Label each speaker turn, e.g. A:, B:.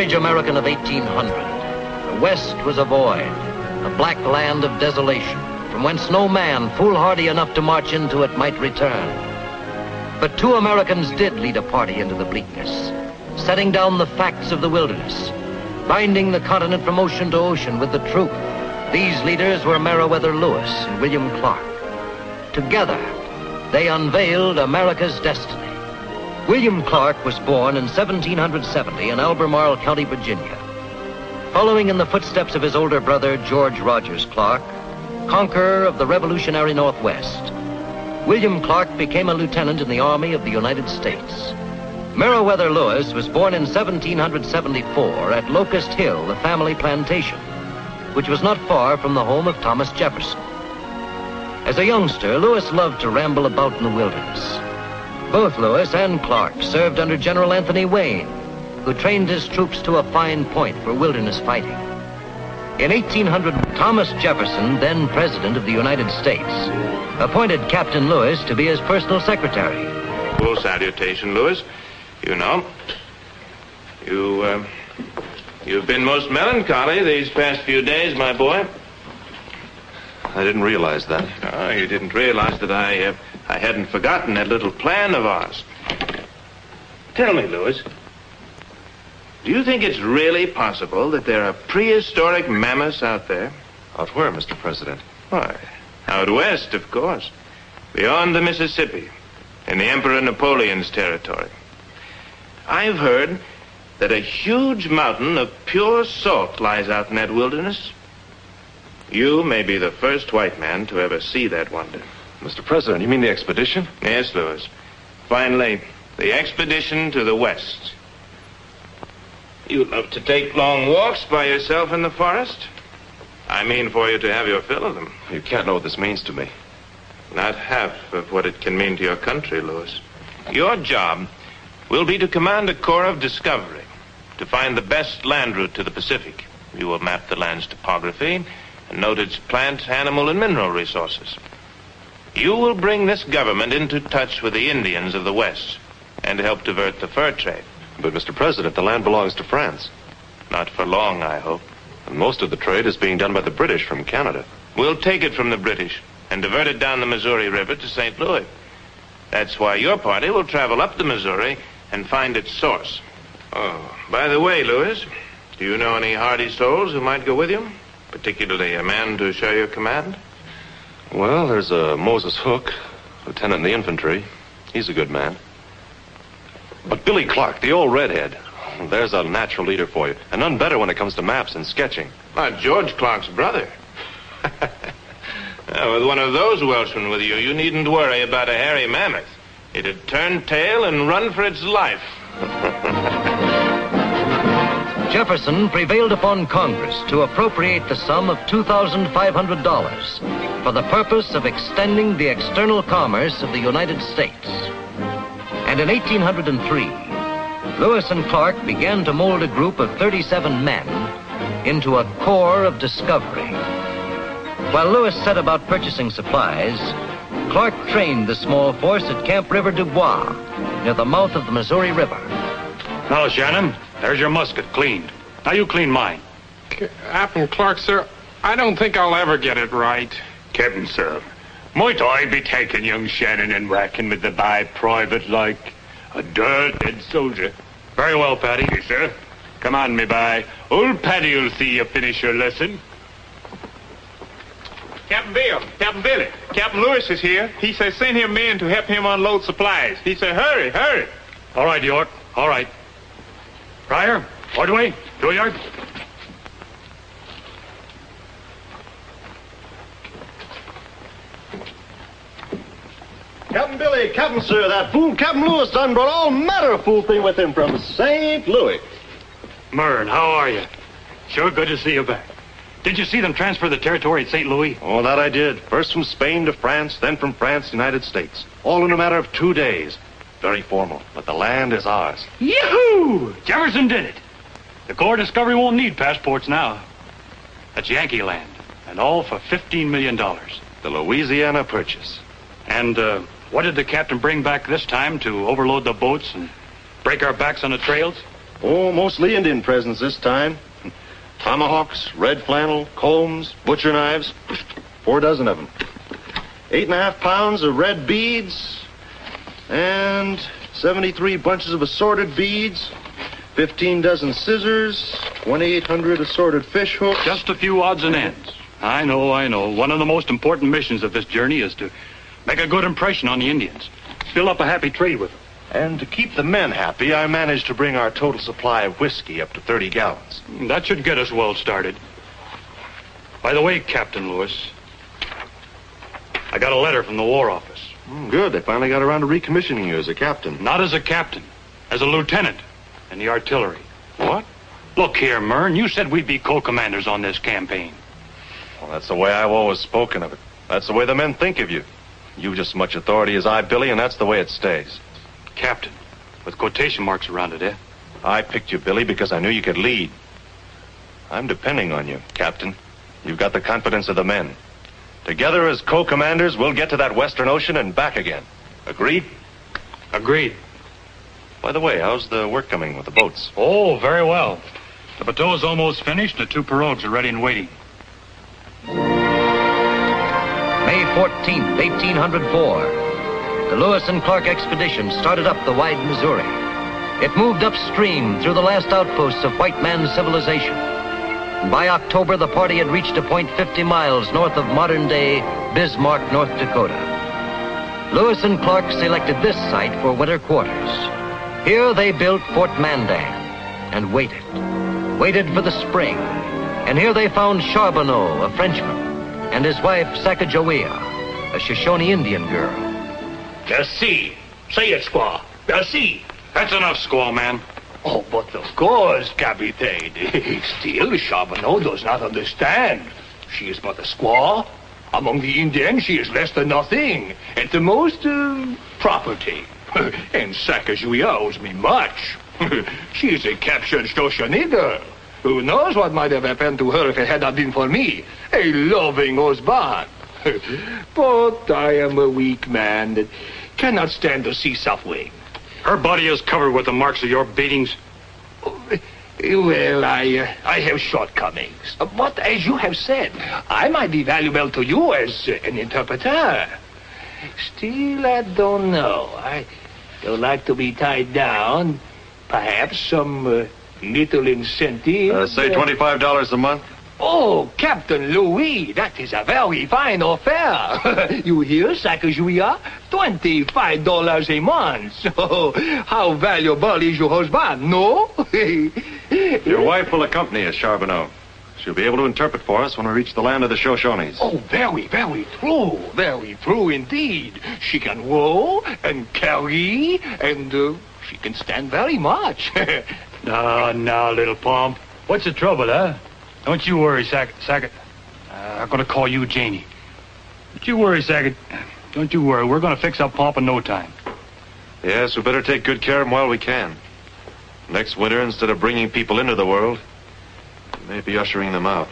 A: average American of 1800, the West was a void, a black land of desolation, from whence no man foolhardy enough to march into it might return. But two Americans did lead a party into the bleakness, setting down the facts of the wilderness, binding the continent from ocean to ocean with the truth. These leaders were Meriwether Lewis and William Clark. Together, they unveiled America's destiny. William Clark was born in 1770 in Albemarle County, Virginia. Following in the footsteps of his older brother, George Rogers Clark, conqueror of the Revolutionary Northwest, William Clark became a lieutenant in the Army of the United States. Meriwether Lewis was born in 1774 at Locust Hill, the family plantation, which was not far from the home of Thomas Jefferson. As a youngster, Lewis loved to ramble about in the wilderness. Both Lewis and Clark served under General Anthony Wayne, who trained his troops to a fine point for wilderness fighting. In 1800, Thomas Jefferson, then President of the United States, appointed Captain Lewis to be his personal secretary.
B: Full salutation, Lewis. You know, you've been most melancholy these past few days, my boy.
C: I didn't realize that.
B: Oh, you didn't realize that I hadn't forgotten that little plan of ours. Tell me, Lewis, do you think it's really possible that there are prehistoric mammoths out there?
C: Out where, Mr. President?
B: Why, out west, of course. Beyond the Mississippi, in the Emperor Napoleon's territory. I've heard that a huge mountain of pure salt lies out in that wilderness. You may be the first white man to ever see that wonder.
C: Mr. President, you mean the expedition?
B: Yes, Lewis. Finally, the expedition to the west. You love to take long walks by yourself in the forest. I mean for you to have your fill of them.
C: You can't know what this means to me.
B: Not half of what it can mean to your country, Lewis. Your job will be to command a corps of discovery, to find the best land route to the Pacific. You will map the land's topography and note its plant, animal, and mineral resources. You will bring this government into touch with the Indians of the West and help divert the fur trade.
C: But, Mr. President, the land belongs to France.
B: Not for long, I hope.
C: And most of the trade is being done by the British from Canada.
B: We'll take it from the British and divert it down the Missouri River to St. Louis. That's why your party will travel up the Missouri and find its source. Oh, by the way, Lewis, do you know any hardy souls who might go with you? Particularly a man to share your command?
C: Well, there's Moses Hook, lieutenant in the infantry. He's a good man. But Billy Clark, the old redhead, there's a natural leader for you. And none better when it comes to maps and sketching.
B: George Clark's brother. With one of those Welshmen with you, you needn't worry about a hairy mammoth. It'd turn tail and run for its life.
A: Jefferson prevailed upon Congress to appropriate the sum of $2,500 for the purpose of extending the external commerce of the United States. And in 1803, Lewis and Clark began to mold a group of 37 men into a corps of discovery. While Lewis set about purchasing supplies, Clark trained the small force at Camp River du Bois, near the mouth of the Missouri River.
D: Now, Shannon, there's your musket cleaned. Now you clean mine.
E: Captain Clark, sir, I don't think I'll ever get it right.
D: Captain, sir, might I be taking young Shannon and racking with the by private like a dead soldier? Very well, Paddy. Yes, sir. Come on, me by. Old Paddy'll see you finish your lesson.
E: Captain Bill, Captain Billy, Captain Lewis is here. He says send him men to help him unload supplies. He said, hurry, hurry.
D: All right, York. All right. Pryor, Ordway, Dooyard.
F: Captain Billy, Captain Sir, that fool Captain Lewis done brought all manner of fool thing with him from St. Louis.
D: Mern, how are you? Sure good to see you back. Did you see them transfer the territory at St. Louis?
F: Oh, that I did. First from Spain to France, then from France to the United States. All in a matter of 2 days. Very formal, but the land is ours.
D: Yahoo! Jefferson did it. The Corps Discovery won't need passports now. That's Yankee land, and all for $15 million.
F: The Louisiana Purchase.
D: And what did the captain bring back this time to overload the boats and break our backs on the trails?
F: Oh, mostly Indian presents this time. Tomahawks, red flannel, combs, butcher knives. 4 dozen of them. 8.5 pounds of red beads. And 73 bunches of assorted beads. 15 dozen scissors. 2,800 assorted fish hooks.
D: Just a few odds and ends. I know. One of the most important missions of this journey is to make a good impression on the Indians. Build up a happy trade with them.
F: And to keep the men happy, I managed to bring our total supply of whiskey up to 30 gallons.
D: That should get us well started. By the way, Captain Lewis, I got a letter from the War Office.
F: Good. They finally got around to recommissioning you as a captain.
D: Not as a captain, as a lieutenant in the artillery.
F: What?
D: Look here, Mern, you said we'd be co-commanders on this campaign.
F: Well, that's the way I've always spoken of it. That's the way the men think of you. You've just as much authority as I, Billy, and that's the way it stays.
D: Captain, with quotation marks around it, eh?
F: I picked you, Billy, because I knew you could lead. I'm depending on you, Captain. You've got the confidence of the men. Together as co-commanders, we'll get to that Western Ocean and back again. Agreed?
D: Agreed.
F: By the way, how's the work coming with the boats?
D: Oh, very well. The bateau's almost finished, and the 2 pirogues are ready and waiting.
A: May 14th, 1804. The Lewis and Clark expedition started up the wide Missouri. It moved upstream through the last outposts of white man's civilization. By October, the party had reached a point 50 miles north of modern-day Bismarck, North Dakota. Lewis and Clark selected this site for winter quarters. Here they built Fort Mandan and waited. Waited for the spring. And here they found Charbonneau, a Frenchman, and his wife Sacagawea, a Shoshone Indian girl.
G: Merci. Say it, squaw. Merci.
D: That's enough, squaw man.
G: Oh, but of course, Captain. Still, Charbonneau does not understand. She is but a squaw. Among the Indians, she is less than nothing. At the most, property. And Sacagawea owes me much. She is a captured Shoshone girl. Who knows what might have happened to her if it had not been for me, a loving husband. But I am a weak man that cannot stand to see suffering.
D: Her body is covered with the marks of your beatings.
G: Well, I have shortcomings. But as you have said, I might be valuable to you as an interpreter. Still, I don't know. I don't like to be tied down. Perhaps some little incentive.
F: Say $25 a month.
G: Oh, Captain Louis, that is a very fine offer. You hear, Sacagawea? $25 a month. So, how valuable is your husband, no?
F: Your wife will accompany us, Charbonneau. She'll be able to interpret for us when we reach the land of the Shoshones.
G: Oh, very, very true. Very true indeed. She can row and carry, and she can stand very much.
D: No, little pomp. What's the trouble, huh? Don't you worry, Sackett. I'm going to call you Janie. Don't you worry, Sackett. Don't you worry. We're going to fix up Pomp in no time.
F: Yes, we better take good care of him while we can. Next winter, instead of bringing people into the world, we may be ushering them out.